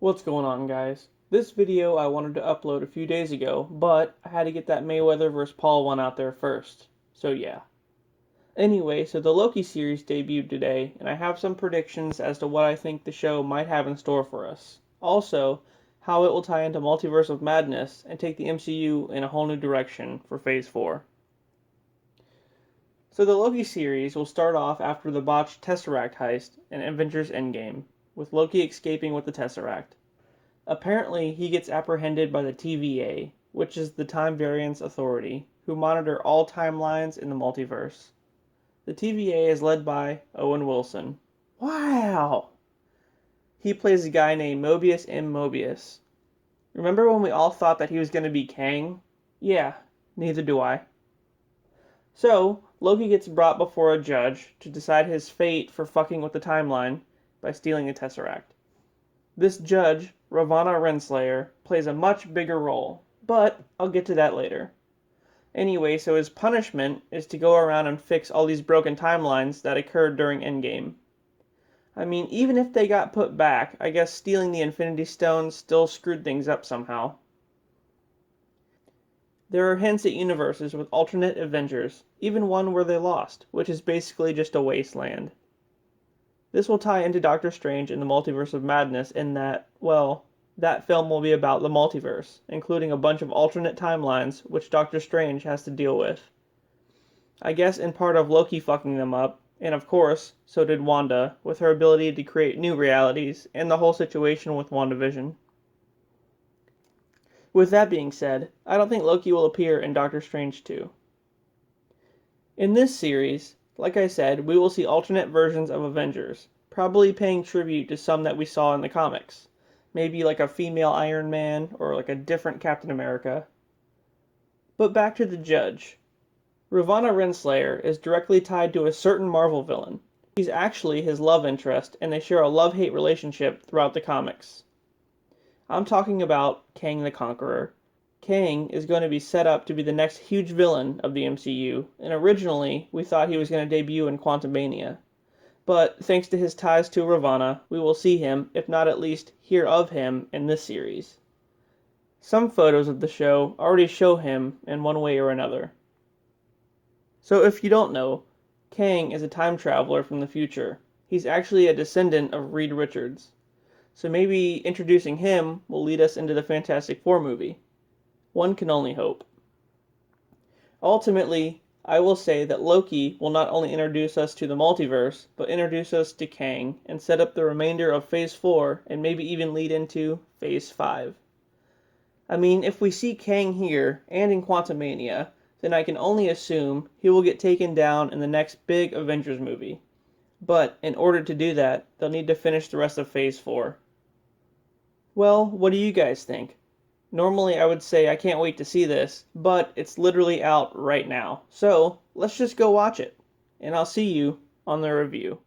What's going on, guys? This video I wanted to upload a few days ago, but I had to get that Mayweather vs. Paul one out there first. So yeah. Anyway, so the Loki series debuted today, and I have some predictions as to what I think the show might have in store for us. Also, how it will tie into Multiverse of Madness and take the MCU in a whole new direction for Phase 4. So the Loki series will start off after the botched Tesseract heist in Avengers Endgame, with Loki escaping with the Tesseract. Apparently, he gets apprehended by the TVA, which is the Time Variance Authority, who monitor all timelines in the multiverse. The TVA is led by Owen Wilson. Wow! He plays a guy named Mobius M. Mobius. Remember when we all thought that he was going to be Kang? Yeah, neither do I. So, Loki gets brought before a judge to decide his fate for fucking with the timeline by stealing the Tesseract. This judge, Ravonna Renslayer, plays a much bigger role, but I'll get to that later. Anyway, so his punishment is to go around and fix all these broken timelines that occurred during Endgame. I mean, even if they got put back, I guess stealing the Infinity Stones still screwed things up somehow. There are hints at universes with alternate Avengers, even one where they lost, which is basically just a wasteland. This will tie into Doctor Strange and the Multiverse of Madness in that, well, that film will be about the multiverse, including a bunch of alternate timelines which Doctor Strange has to deal with. I guess in part of Loki fucking them up, and of course, so did Wanda, with her ability to create new realities, and the whole situation with WandaVision. With that being said, I don't think Loki will appear in Doctor Strange 2. In this series, like I said, we will see alternate versions of Avengers, probably paying tribute to some that we saw in the comics. Maybe like a female Iron Man, or like a different Captain America. But back to the judge. Ravonna Renslayer is directly tied to a certain Marvel villain. She's actually his love interest, and they share a love-hate relationship throughout the comics. I'm talking about Kang the Conqueror. Kang is going to be set up to be the next huge villain of the MCU, and originally we thought he was going to debut in Quantumania. But thanks to his ties to Ravonna, we will see him, if not at least hear of him, in this series. Some photos of the show already show him in one way or another. So if you don't know, Kang is a time traveler from the future. He's actually a descendant of Reed Richards. So maybe introducing him will lead us into the Fantastic Four movie. One can only hope. Ultimately, I will say that Loki will not only introduce us to the multiverse, but introduce us to Kang and set up the remainder of Phase 4 and maybe even lead into Phase 5. I mean, if we see Kang here and in Quantumania, then I can only assume he will get taken down in the next big Avengers movie. But in order to do that, they'll need to finish the rest of Phase 4. Well, what do you guys think? Normally I would say I can't wait to see this, but it's literally out right now. So let's just go watch it, and I'll see you on the review.